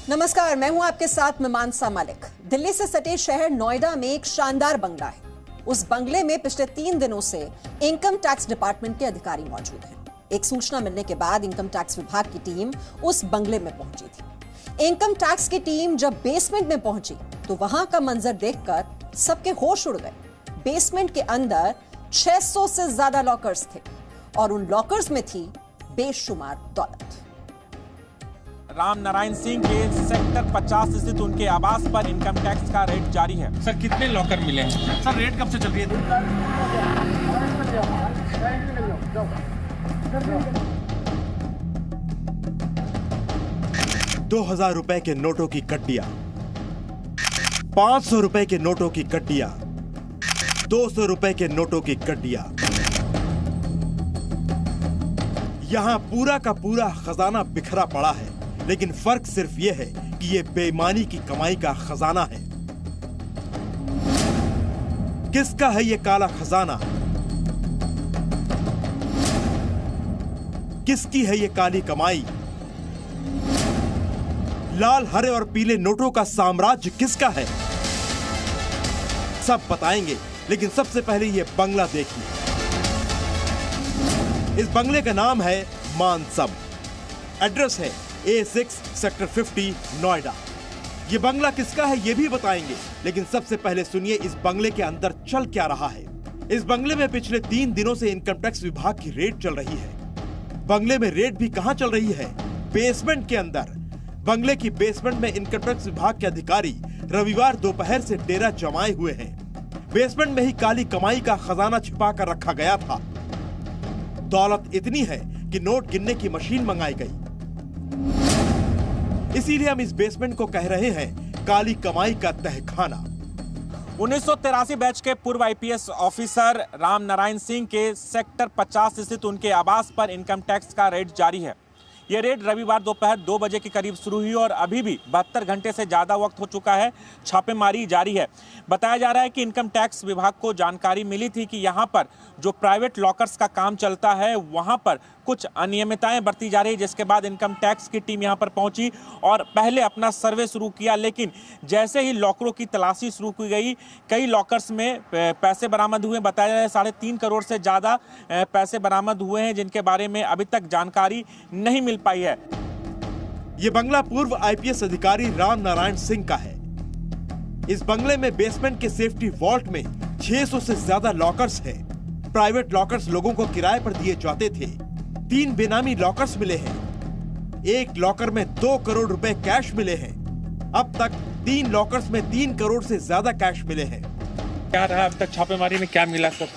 नमस्कार, मैं हूं आपके साथ मीमांसा मलिक। दिल्ली से सटे शहर नोएडा में एक शानदार बंगला है। उस बंगले में पिछले 3 दिनों से इनकम टैक्स डिपार्टमेंट के अधिकारी मौजूद हैं। एक सूचना मिलने के बाद इनकम टैक्स विभाग की टीम उस बंगले में पहुंची थी। इनकम टैक्स की टीम जब बेसमेंट में पहुंची तो वहां का मंजर देखकर सबके होश उड़ गए। बेसमेंट के अंदर 600 से ज्यादा लॉकर्स थे और उन लॉकर्स में थी बेशुमार दौलत। राम नारायण सिंह के सेक्टर 50 स्थित उनके आवास पर इनकम टैक्स का रेड जारी है। सर, कितने लॉकर मिले हैं? सर, रेड कब से चल रही है? 2000 रुपए के नोटों की कड्डियां, 500 रुपए के नोटों की कड्डियां, 200 रुपए के नोटों की कड्डियां। यहां पूरा का पूरा खजाना बिखरा पड़ा है, लेकिन फर्क सिर्फ यह है कि यह बेईमानी की कमाई का खजाना है। किसका है यह काला खजाना? किसकी है यह काली कमाई? लाल, हरे और पीले नोटों का साम्राज्य किसका है? सब बताएंगे, लेकिन सबसे पहले यह बंगला देखिए। इस बंगले का नाम है मानसब। एड्रेस है A6 सेक्टर 50 नोएडा। यह बंगला किसका है यह भी बताएंगे, लेकिन सबसे पहले सुनिए इस बंगले के अंदर चल क्या रहा है। इस बंगले में पिछले 3 दिनों से इनकम टैक्स विभाग की रेड चल रही है। बंगले में रेड भी कहां चल रही है? बेसमेंट के अंदर। बंगले की बेसमेंट में इनकम टैक्स विभाग के अधिकारी रविवार दोपहर से डेरा जमाए हुए हैं। बेसमेंट में ही काली कमाई का खजाना छिपा कर रखा गया था। दौलत इतनी है कि नोट गिनने की मशीन मंगाई गई। इसीलिए हम इस बेसमेंट को कह रहे हैं काली कमाई का तहखाना। 1983 बैच के पूर्व आईपीएस ऑफिसर राम नारायण सिंह के सेक्टर 50 स्थित उनके आवास पर इनकम टैक्स का रेड जारी है। यह रेड रविवार दोपहर 2 बजे के करीब शुरू हुई और अभी भी 72 घंटे से ज़्यादा वक्त हो चुका है। छापेमारी जारी है। बताया जा रहा है कि इनकम टैक्स विभाग को जानकारी मिली थी कि यहाँ पर जो प्राइवेट लॉकर्स का काम चलता है वहाँ पर कुछ अनियमितताएं बरती जा रही है, जिसके बाद इनकम टैक्स की टीम यहाँ पर पहुंची और पहले अपना सर्वे शुरू किया। लेकिन जैसे ही लॉकरों की तलाशी शुरू की गई, कई लॉकर्स में पैसे बरामद हुए। बताया जा रहा है 3.5 करोड़ से ज़्यादा पैसे बरामद हुए हैं, जिनके बारे में अभी तक जानकारी नहीं मिल पाई है। यह बंगला पूर्व आईपीएस अधिकारी राम नारायण सिंह का है। इस बंगले में बेसमेंट के सेफ्टी वॉल्ट में 600 से ज्यादा लॉकर्स हैं। प्राइवेट लॉकर्स लोगों को किराए पर दिए जाते थे। 3 बेनामी लॉकर्स मिले हैं। एक लॉकर में 2 करोड़ रुपए कैश मिले हैं। अब तक 3 लॉकर्स में 3 करोड़ से ज्यादा कैश मिले हैं। क्या रहा अब तक छापेमारी में, क्या मिला sir?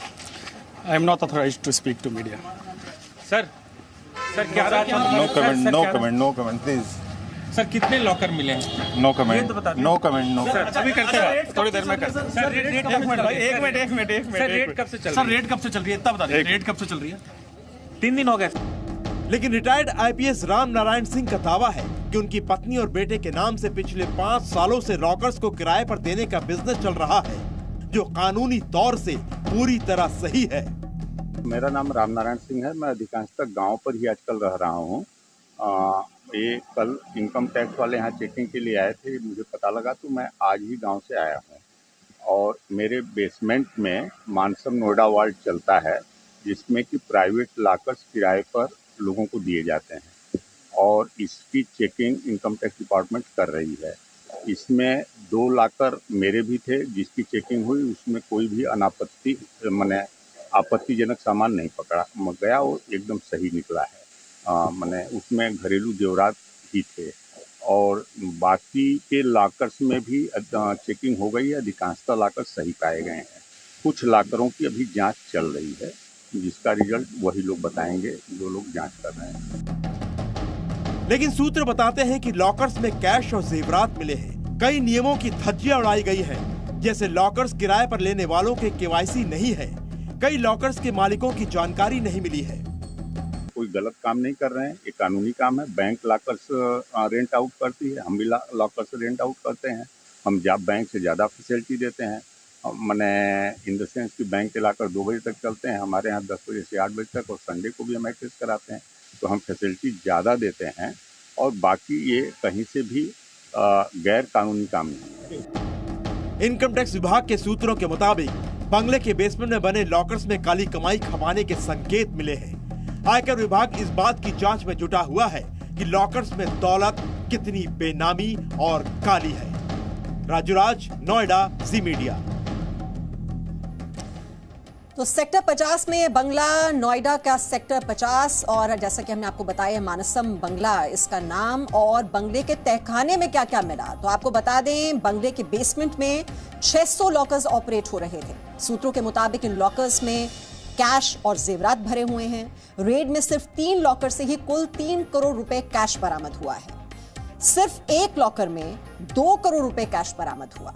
I am not authorised to speak to media. Sir क्या रहा? No comment please. सर, कितने लॉकर मिले हैं? No comment. अभी करते हैं, थोड़ी देर में करते हैं। सर, रेड एक मिनट। सर, रेड कब से चल रही है? सर, रेड कब से चल रही है इतना बता दीजिए। रेड कब से चल रही है? 3 दिन हो गए। लेकिन रिटायर्ड आईपीएस राम नारायण सिंह का दावा है कि उनकी पत्नी और बेटे के नाम से पिछले 5 सालों से लॉकर्स को किराए पर देने का बिजनेस चल रहा है, जो कानूनी तौर से पूरी तरह सही है। मेरा नाम राम नारायण सिंह है। मैं अधिकांशतः गांव पर ही आजकल रह रहा हूं। ये कल इनकम टैक्स वाले यहाँ चेकिंग के लिए आए थे, मुझे पता लगा तो मैं आज ही गांव से आया हूं। और मेरे बेसमेंट में मानसब नोएडा वार्ड चलता है, जिसमें कि प्राइवेट लॉकर्स किराए पर लोगों को दिए जाते हैं और इसकी चेकिंग इनकम टैक्स डिपार्टमेंट कर रही है। इसमें 2 लॉकर मेरे भी थे, जिसकी चेकिंग हुई। उसमें कोई भी आपत्तिजनक सामान नहीं पकड़ा गया, वो एकदम सही निकला है। उसमें घरेलू जेवरात ही थे और बाकी के लॉकर्स में भी चेकिंग हो गई है। अधिकांशतः लॉकर सही पाए गए हैं। कुछ लॉकरों की अभी जांच चल रही है, जिसका रिजल्ट वही लोग बताएंगे जो लोग जांच कर रहे हैं। लेकिन सूत्र बताते हैं कि लॉकर्स में कैश और जेवरात मिले हैं। कई नियमों की धज्जियां उड़ाई गई हैं, जैसे लॉकर्स किराए पर लेने वालों के केवाईसी नहीं है। कई लॉकर्स के मालिकों की जानकारी नहीं मिली है। कोई गलत काम नहीं कर रहे हैं, ये कानूनी काम है। बैंक लॉकर्स रेंट आउट करती है, हम भी लॉकर्स रेंट आउट करते हैं। हम बैंक से ज़्यादा फैसिलिटी देते हैं। इन द सेंस कि बैंक के लॉकर 2 बजे तक चलते हैं, हमारे यहाँ 10 बजे से 8 बजे तक, और संडे को भी हम एक्सेस कराते हैं। तो हम फैसिलिटी ज़्यादा देते हैं और बाकी ये कहीं से भी गैर कानूनी काम नहीं। इनकम टैक्स विभाग के सूत्रों के मुताबिक बंगले के बेसमेंट में बने लॉकर्स में काली कमाई खपाने के संकेत मिले हैं। आयकर विभाग इस बात की जांच में जुटा हुआ है कि लॉकर्स में दौलत कितनी बेनामी और काली है। राजूराज, नोएडा, जी मीडिया। तो सेक्टर 50 में ये बंगला, नोएडा का सेक्टर 50, और जैसा कि हमने आपको बताया मानसम बंगला इसका नाम, और बंगले के तहखाने में क्या क्या मिला तो आपको बता दें। बंगले के बेसमेंट में 600 लॉकर्स ऑपरेट हो रहे थे। सूत्रों के मुताबिक इन लॉकर्स में कैश और जेवरात भरे हुए हैं। रेड में सिर्फ 3 लॉकर से ही कुल 3 करोड़ रुपए कैश बरामद हुआ है। सिर्फ एक लॉकर में 2 करोड़ रुपए कैश बरामद हुआ।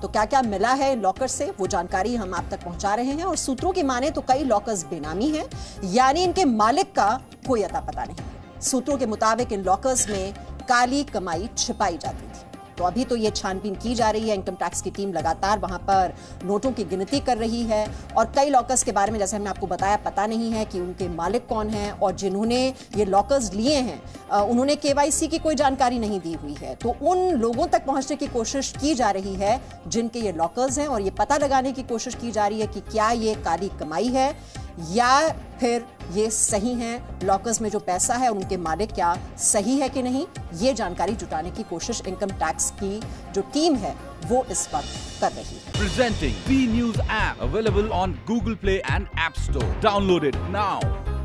तो क्या क्या मिला है इन लॉकर से, वो जानकारी हम आप तक पहुंचा रहे हैं। और सूत्रों की माने तो कई लॉकर्स बेनामी हैं, यानी इनके मालिक का कोई अता पता नहीं। सूत्रों के मुताबिक इन लॉकर्स में काली कमाई छिपाई जाती थी। तो अभी तो ये छानबीन की जा रही है। इनकम टैक्स की टीम लगातार वहां पर नोटों की गिनती कर रही है, और कई लॉकर्स के बारे में जैसे हमने आपको बताया पता नहीं है कि उनके मालिक कौन हैं, और जिन्होंने ये लॉकर्स लिए हैं उन्होंने केवाईसी की कोई जानकारी नहीं दी हुई है। तो उन लोगों तक पहुंचने की कोशिश की जा रही है जिनके ये लॉकर्स हैं, और ये पता लगाने की कोशिश की जा रही है कि क्या ये काली कमाई है या फिर ये सही है, लॉकर्स में जो पैसा है उनके मालिक क्या सही है कि नहीं। ये जानकारी जुटाने की कोशिश इनकम टैक्स की जो टीम है वो इस वक्त कर रही है। Presenting B News app available on Google Play and App Store. Download it now.